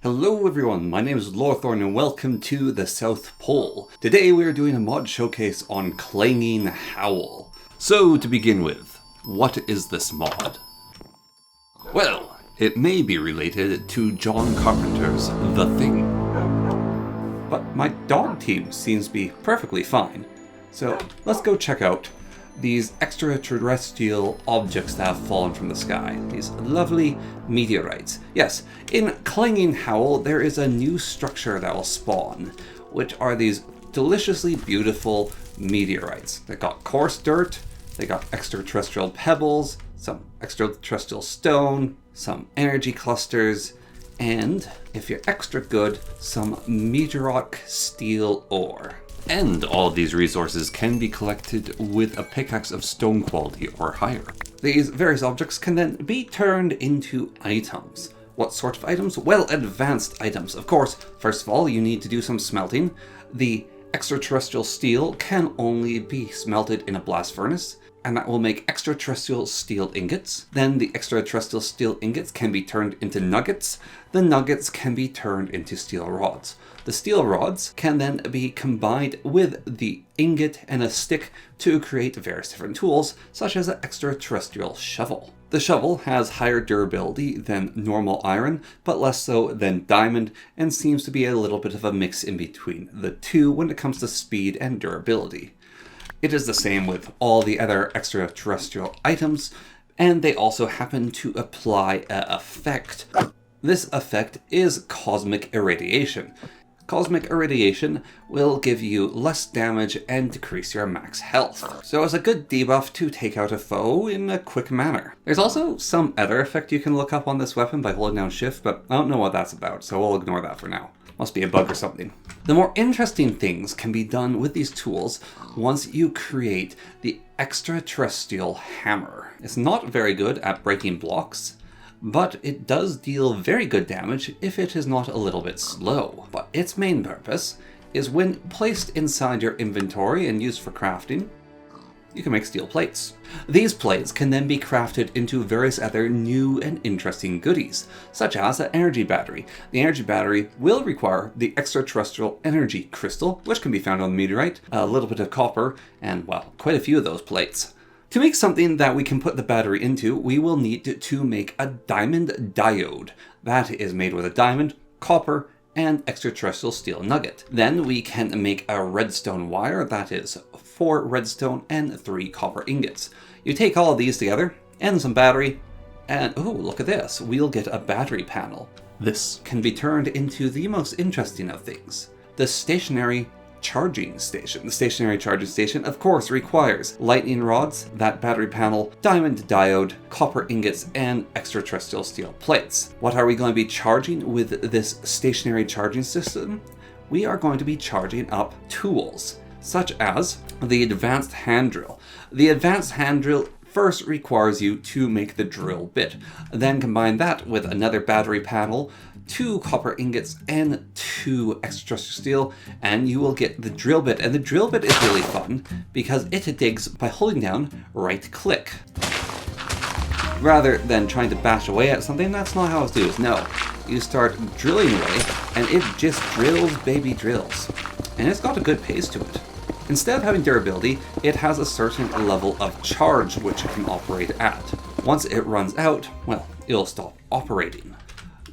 Hello everyone, my name is Lorthorn and welcome to the South Pole. Today we are doing a mod showcase on Clanging Howl. So to begin with, what is this mod? Well, it may be related to John Carpenter's The Thing. But my dog team seems to be perfectly fine. So let's go check out these extraterrestrial objects that have fallen from the sky. These lovely meteorites. Yes, in Clanging Howl there is a new structure that will spawn, which are these deliciously beautiful meteorites. They got coarse dirt, they got extraterrestrial pebbles, some extraterrestrial stone, some energy clusters, and, if you're extra good, some meteoric steel ore. And all these resources can be collected with a pickaxe of stone quality or higher. These various objects can then be turned into items. What sort of items? Well, advanced items. Of course, first of all, you need to do some smelting. The extraterrestrial steel can only be smelted in a blast furnace, and that will make extraterrestrial steel ingots. Then the extraterrestrial steel ingots can be turned into nuggets. The nuggets can be turned into steel rods. The steel rods can then be combined with the ingot and a stick to create various different tools, such as an extraterrestrial shovel. The shovel has higher durability than normal iron, but less so than diamond, and seems to be a little bit of a mix in between the two when it comes to speed and durability. It is the same with all the other extraterrestrial items, and they also happen to apply an effect. This effect is cosmic irradiation. Cosmic irradiation will give you less damage and decrease your max health. So it's a good debuff to take out a foe in a quick manner. There's also some other effect you can look up on this weapon by holding down shift, but I don't know what that's about, so we'll ignore that for now. Must be a bug or something. The more interesting things can be done with these tools once you create the extraterrestrial hammer. It's not very good at breaking blocks, but it does deal very good damage if it is not a little bit slow. But its main purpose is when placed inside your inventory and used for crafting, you can make steel plates. These plates can then be crafted into various other new and interesting goodies, such as an energy battery. The energy battery will require the extraterrestrial energy crystal, which can be found on the meteorite, a little bit of copper, and, well, quite a few of those plates. To make something that we can put the battery into, we will need to make a diamond diode. That is made with a diamond, copper, and extraterrestrial steel nugget. Then we can make a redstone wire, that is 4 redstone and 3 copper ingots. You take all of these together, and some battery, and oh, look at this, we'll get a battery panel. This can be turned into the most interesting of things, the stationary charging station. The stationary charging station, of course, requires lightning rods, that battery panel, diamond diode, copper ingots, and extraterrestrial steel plates. What are we going to be charging with this stationary charging system? We are going to be charging up tools, such as the advanced hand drill. The advanced hand drill first requires you to make the drill bit. Then combine that with another battery panel, 2 copper ingots, and 2 extraterrestrial steel, and you will get the drill bit. And the drill bit is really fun because it digs by holding down right click. Rather than trying to bash away at something, that's not how it's done. No, you start drilling away and it just drills baby drills. And it's got a good pace to it. Instead of having durability, it has a certain level of charge which it can operate at. Once it runs out, well, it'll stop operating.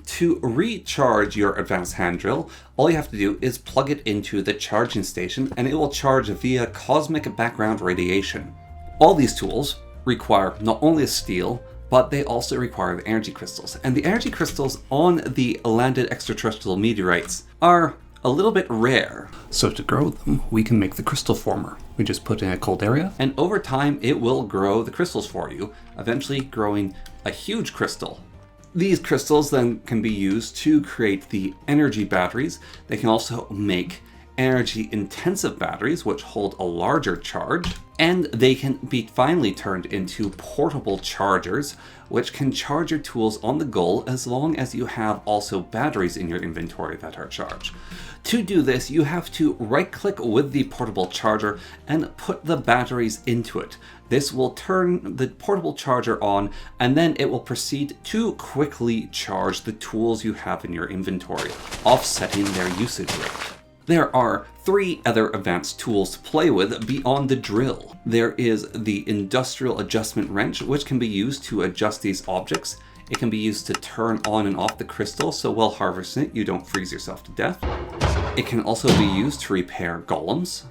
To recharge your advanced hand drill, all you have to do is plug it into the charging station and it will charge via cosmic background radiation. All these tools require not only steel, but they also require the energy crystals. And the energy crystals on the landed extraterrestrial meteorites are a little bit rare. So to grow them, we can make the crystal former. We just put in a cold area, and over time it will grow the crystals for you, eventually growing a huge crystal. These crystals then can be used to create the energy batteries. They can also make energy intensive batteries which hold a larger charge, And they can be finally turned into portable chargers, which can charge your tools on the go as long as you have also batteries in your inventory that are charged. To do this, you have to right-click with the portable charger and put the batteries into it. This will turn the portable charger on, and then it will proceed to quickly charge the tools you have in your inventory, offsetting their usage rate. There are 3 other advanced tools to play with beyond the drill. There is the Industrial Adjustment Wrench, which can be used to adjust these objects. It can be used to turn on and off the crystal, so while harvesting it, you don't freeze yourself to death. It can also be used to repair golems.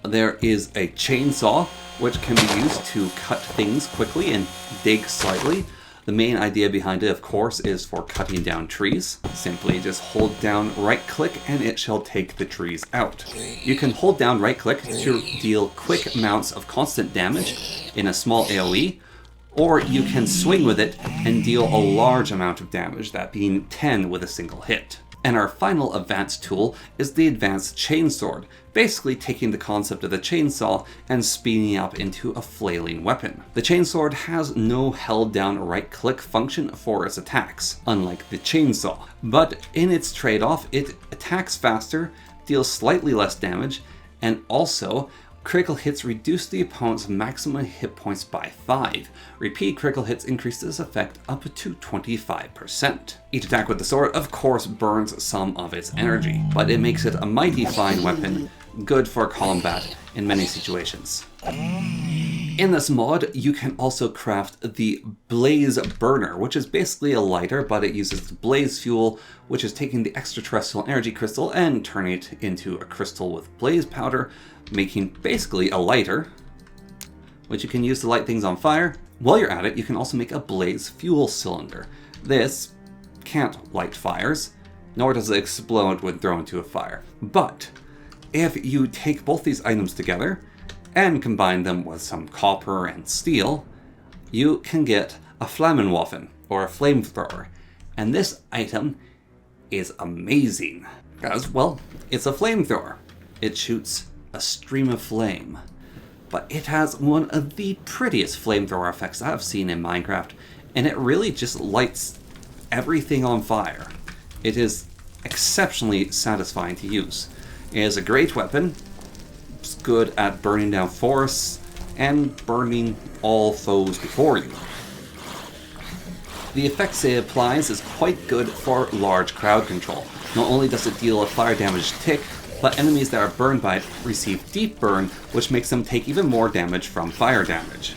There is a chainsaw, which can be used to cut things quickly and dig slightly. The main idea behind it, of course, is for cutting down trees. Simply just hold down right-click and it shall take the trees out. You can hold down right-click to deal quick amounts of constant damage in a small AoE, or you can swing with it and deal a large amount of damage, that being 10 with a single hit. And our final advanced tool is the Advanced Chainsword, basically taking the concept of the chainsaw and speeding it up into a flailing weapon. The chainsword has no held down right click function for its attacks, unlike the chainsaw, but in its trade-off it attacks faster, deals slightly less damage, and also critical hits reduce the opponent's maximum hit points by 5. Repeat critical hits increase this effect up to 25%. Each attack with the sword, of course, burns some of its energy, but it makes it a mighty fine weapon, good for combat in many situations. In this mod, you can also craft the Blaze Burner, which is basically a lighter, but it uses blaze fuel, which is taking the extraterrestrial energy crystal and turning it into a crystal with blaze powder, making basically a lighter, which you can use to light things on fire. While you're at it, you can also make a blaze fuel cylinder. This can't light fires, nor does it explode when thrown into a fire. But if you take both these items together and combine them with some copper and steel, you can get a Flammenwaffen, or a flamethrower. And this item is amazing, because, well, it's a flamethrower. It shoots a stream of flame, but it has one of the prettiest flamethrower effects I've seen in Minecraft, and it really just lights everything on fire. It is exceptionally satisfying to use. It is a great weapon. It's good at burning down forests and burning all foes before you. The effects it applies is quite good for large crowd control. Not only does it deal a fire damage tick, but enemies that are burned by it receive deep burn, which makes them take even more damage from fire damage.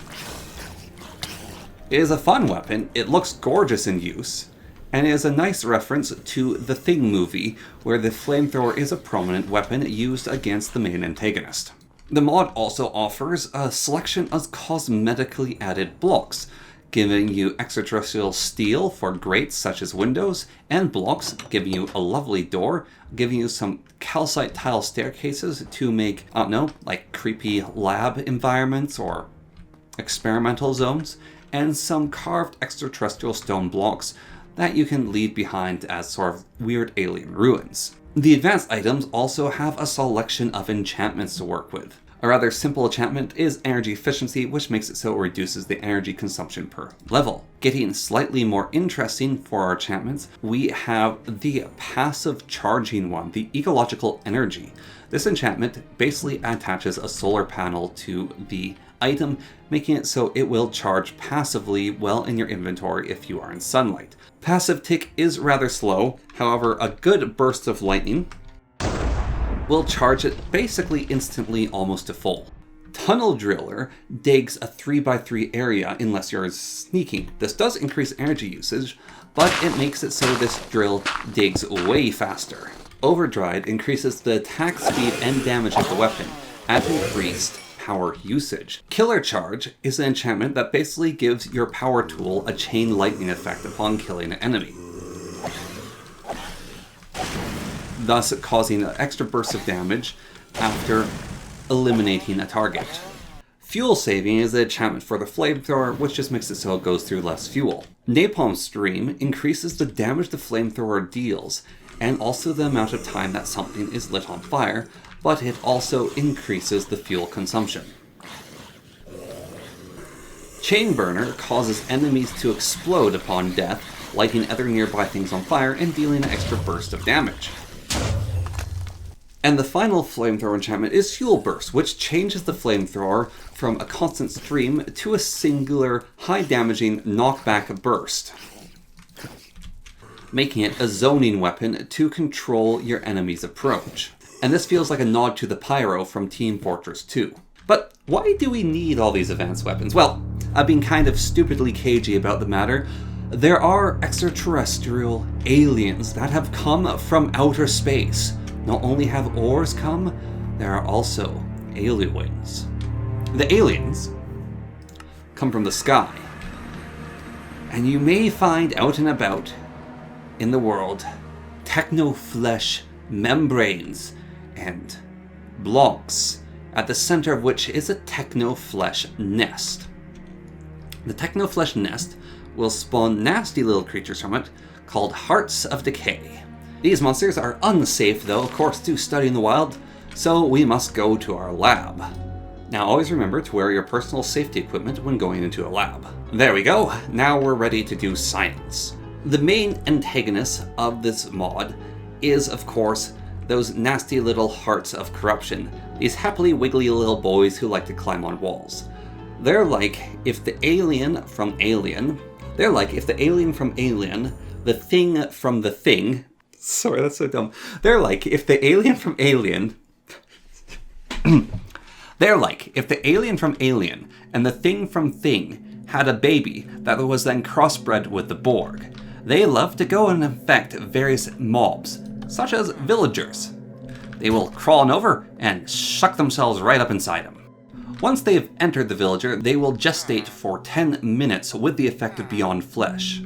It is a fun weapon, it looks gorgeous in use, and it is a nice reference to the Thing movie, where the flamethrower is a prominent weapon used against the main antagonist. The mod also offers a selection of cosmetically added blocks, giving you extraterrestrial steel for grates such as windows, and blocks giving you a lovely door, giving you some calcite tile staircases to make, I don't know, like creepy lab environments or experimental zones, and some carved extraterrestrial stone blocks that you can leave behind as sort of weird alien ruins. The advanced items also have a selection of enchantments to work with. A rather simple enchantment is energy efficiency, which makes it so it reduces the energy consumption per level. Getting slightly more interesting for our enchantments, we have the passive charging one, the ecological energy. This enchantment basically attaches a solar panel to the item, making it so it will charge passively well in your inventory if you are in sunlight. Passive tick is rather slow, however a good burst of lightning will charge it basically instantly almost to full. Tunnel Driller digs a 3x3 area unless you're sneaking. This does increase energy usage, but it makes it so this drill digs way faster. Overdrive increases the attack speed and damage of the weapon at increased power usage. Killer Charge is an enchantment that basically gives your power tool a chain lightning effect upon killing an enemy, thus causing an extra burst of damage after eliminating a target. Fuel Saving is an enchantment for the flamethrower, which just makes it so it goes through less fuel. Napalm Stream increases the damage the flamethrower deals, and also the amount of time that something is lit on fire, but it also increases the fuel consumption. Chain Burner causes enemies to explode upon death, lighting other nearby things on fire and dealing an extra burst of damage. And the final Flamethrower enchantment is Fuel Burst, which changes the Flamethrower from a constant stream to a singular, high-damaging knockback burst, making it a zoning weapon to control your enemy's approach. And this feels like a nod to the Pyro from Team Fortress 2. But why do we need all these advanced weapons? Well, I've been kind of stupidly cagey about the matter. There are extraterrestrial aliens that have come from outer space. Not only have ores come, there are also aliens. The aliens come from the sky. And you may find out and about in the world Techno-Flesh membranes and blocks, at the center of which is a Techno-Flesh nest. The Techno-Flesh nest will spawn nasty little creatures from it called Hearts of Decay. These monsters are unsafe though, of course, to study in the wild, so we must go to our lab. Now always remember to wear your personal safety equipment when going into a lab. There we go, now we're ready to do science. The main antagonist of this mod is, of course, those nasty little hearts of corruption, these happily wiggly little boys who like to climb on walls. They're like if the alien from Alien, the thing from the thing, sorry, that's so dumb. They're like if the alien from Alien, they're like if the alien from Alien and the thing from Thing had a baby that was then crossbred with the Borg. They love to go and infect various mobs, such as villagers. They will crawl on over and shuck themselves right up inside them. Once they've entered the villager, they will gestate for 10 minutes with the effect of Beyond Flesh.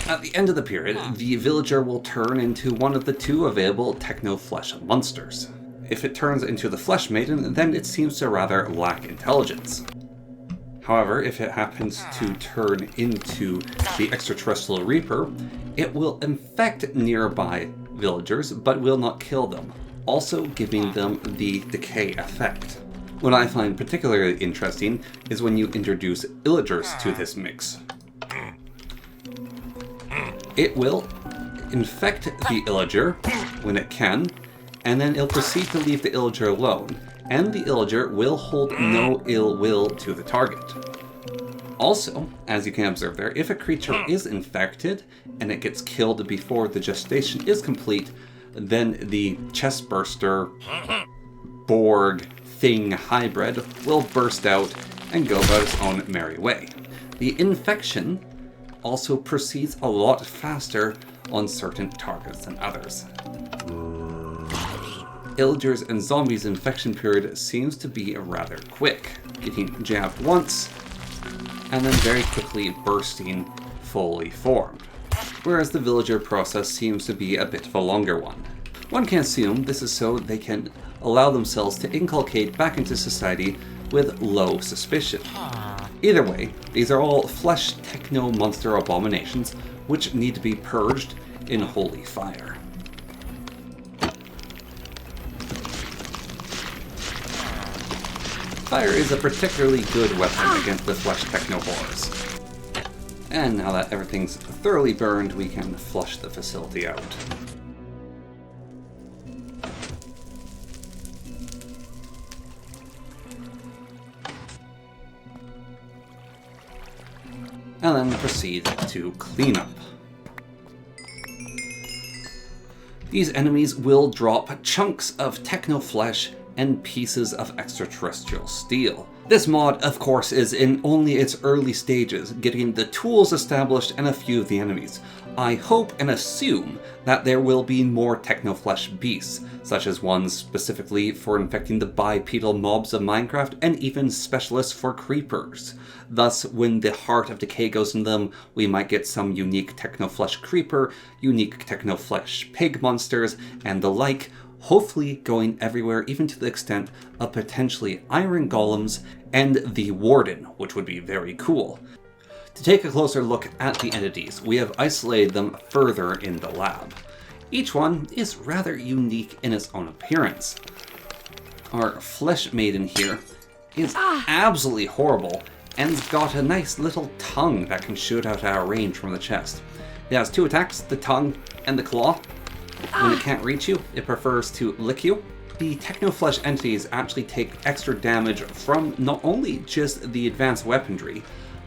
At the end of the period, the villager will turn into one of the two available Techno-Flesh monsters. If it turns into the Flesh Maiden, then it seems to rather lack intelligence. However, if it happens to turn into the extraterrestrial Reaper, it will infect nearby villagers, but will not kill them, also giving them the decay effect. What I find particularly interesting is when you introduce illagers to this mix. It will infect the illager when it can, and then it'll proceed to leave the illager alone, and the illager will hold no ill will to the target. Also, as you can observe there, if a creature is infected and it gets killed before the gestation is complete, then the chestburster Borg Thing hybrid will burst out and go about its own merry way. The infection also proceeds a lot faster on certain targets than others. Illagers and zombies' infection period seems to be rather quick, getting jabbed once and then very quickly bursting fully formed, whereas the villager process seems to be a bit of a longer one. One can assume this is so they can allow themselves to inculcate back into society with low suspicion. Either way, these are all flesh techno-monster abominations which need to be purged in holy fire. Fire is a particularly good weapon against the flesh techno-horrors. And now that everything's thoroughly burned, we can flush the facility out. And then proceed to clean up. These enemies will drop chunks of Techno-Flesh and pieces of extraterrestrial steel. This mod, of course, is in only its early stages, getting the tools established and a few of the enemies. I hope and assume that there will be more Techno-Flesh beasts, such as ones specifically for infecting the bipedal mobs of Minecraft, and even specialists for creepers. Thus, when the Heart of Decay goes in them, we might get some unique Techno-Flesh creeper, unique Techno-Flesh pig monsters, and the like, hopefully going everywhere, even to the extent of potentially iron golems and the Warden, which would be very cool. To take a closer look at the entities, we have isolated them further in the lab. Each one is rather unique in its own appearance. Our Flesh Maiden here is absolutely horrible and it's got a nice little tongue that can shoot out at a range from the chest. It has 2 attacks, the tongue and the claw. When it can't reach you, it prefers to lick you. The Techno-Flesh entities actually take extra damage from not only just the advanced weaponry,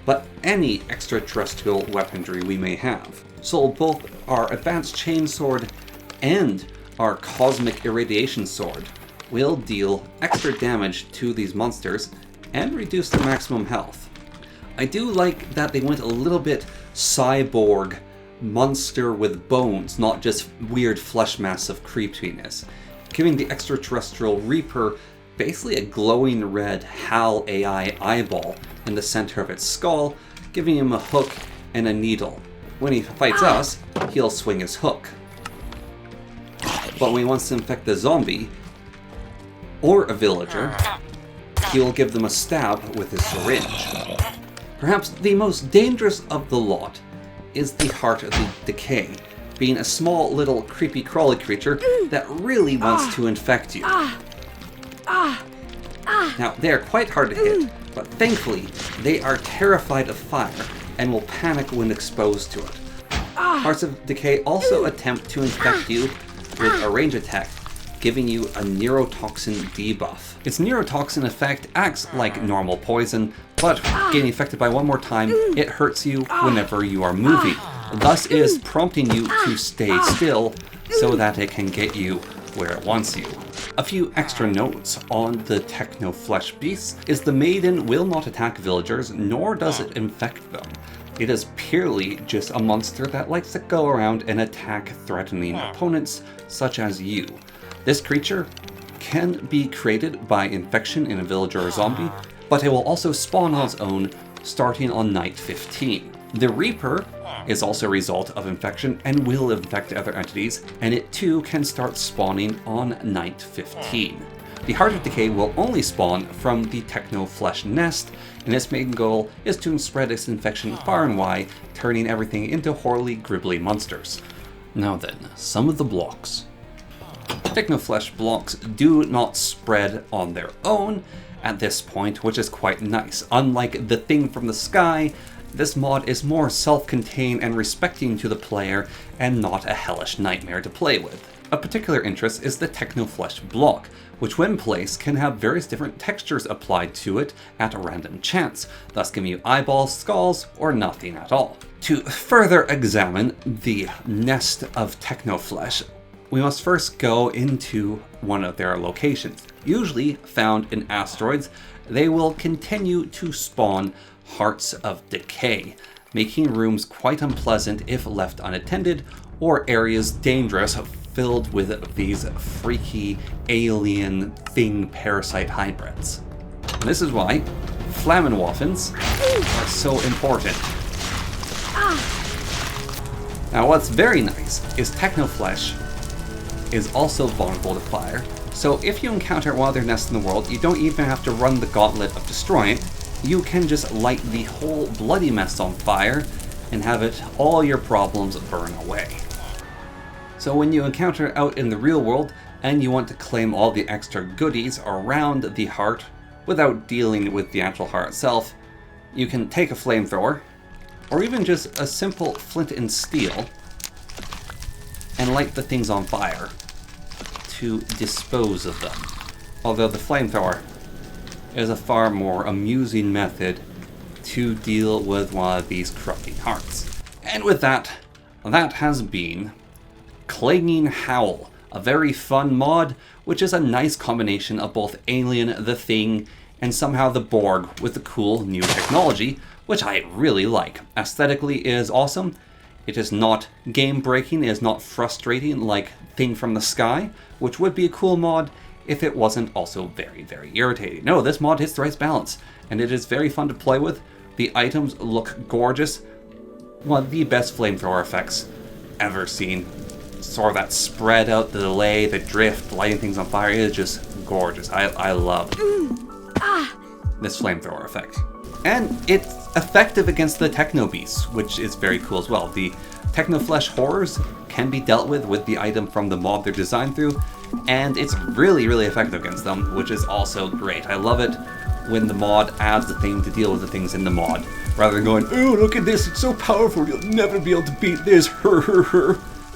but any extraterrestrial weaponry we may have. So both our advanced chainsword and our cosmic irradiation sword will deal extra damage to these monsters and reduce their maximum health. I do like that they went a little bit cyborg, monster with bones, not just weird flesh mass of creepiness, giving the extraterrestrial Reaper basically a glowing red HAL AI eyeball in the center of its skull, giving him a hook and a needle. When he fights us, he'll swing his hook. But when he wants to infect the zombie or a villager, he will give them a stab with his syringe. Perhaps the most dangerous of the lot is the Heart of the Decay, being a small little creepy crawly creature that really wants to infect you. Now, they are quite hard to hit, but thankfully they are terrified of fire and will panic when exposed to it. Hearts of Decay also attempt to infect you with a range attack, giving you a neurotoxin debuff. Its neurotoxin effect acts like normal poison, but getting affected by one more time, it hurts you whenever you are moving. Thus is prompting you to stay still so that it can get you where it wants you. A few extra notes on the Techno-Flesh beasts is the Maiden will not attack villagers, nor does it infect them. It is purely just a monster that likes to go around and attack threatening opponents, such as you. This creature can be created by infection in a villager or zombie, but it will also spawn on its own starting on night 15. The Reaper is also a result of infection and will infect other entities, and it too can start spawning on night 15. The Heart of Decay will only spawn from the Techno-Flesh nest, and its main goal is to spread its infection far and wide, turning everything into horribly gribbly monsters. Now then, some of the blocks. Techno-Flesh blocks do not spread on their own at this point, which is quite nice. Unlike the Thing from the Sky, this mod is more self-contained and respecting to the player and not a hellish nightmare to play with. Of particular interest is the Techno-Flesh block, which when placed can have various different textures applied to it at a random chance, thus giving you eyeballs, skulls, or nothing at all. To further examine the nest of Techno-Flesh, we must first go into one of their locations. Usually found in asteroids, they will continue to spawn Hearts of Decay, making rooms quite unpleasant if left unattended, or areas dangerous filled with these freaky alien thing parasite hybrids. And this is why Flammenwaffens are so important. Now what's very nice is Techno-Flesh is also vulnerable to fire, so if you encounter one of their nests in the world, you don't even have to run the gauntlet of destroying it. You can just light the whole bloody mess on fire and have it all your problems burn away. So when you encounter out in the real world and you want to claim all the extra goodies around the heart without dealing with the actual heart itself, you can take a flamethrower or even just a simple flint and steel and light the things on fire to dispose of them. Although the flamethrower is a far more amusing method to deal with one of these corrupting hearts. And with that, that has been Clanging Howl, a very fun mod, which is a nice combination of both Alien, the Thing, and somehow the Borg with the cool new technology, which I really like. Aesthetically, it is awesome. It is not game-breaking, it is not frustrating like Thing from the Sky, which would be a cool mod if it wasn't also very, very irritating. No, this mod hits the right balance, and it is very fun to play with. The items look gorgeous. One of the best flamethrower effects ever seen. Sort of that spread out, the delay, the drift, lighting things on fire, it is just gorgeous. I love this flamethrower effect. And it's effective against the Techno Beasts, which is very cool as well. The Techno-Flesh horrors can be dealt with the item from the mod they're designed through, and it's really, really effective against them, which is also great. I love it. when the mod adds the thing to deal with the things in the mod, rather than going, oh, look at this, it's so powerful, you'll never be able to beat this,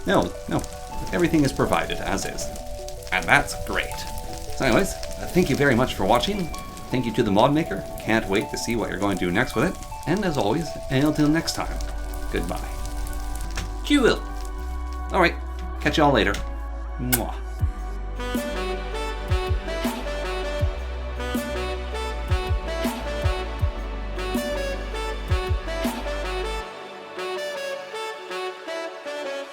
No, everything is provided as is. And that's great. So anyways, thank you very much for watching. Thank you to the mod maker. Can't wait to see what you're going to do next with it. And as always, until next time, goodbye. Jewel. Alright, catch y'all later. Mwah.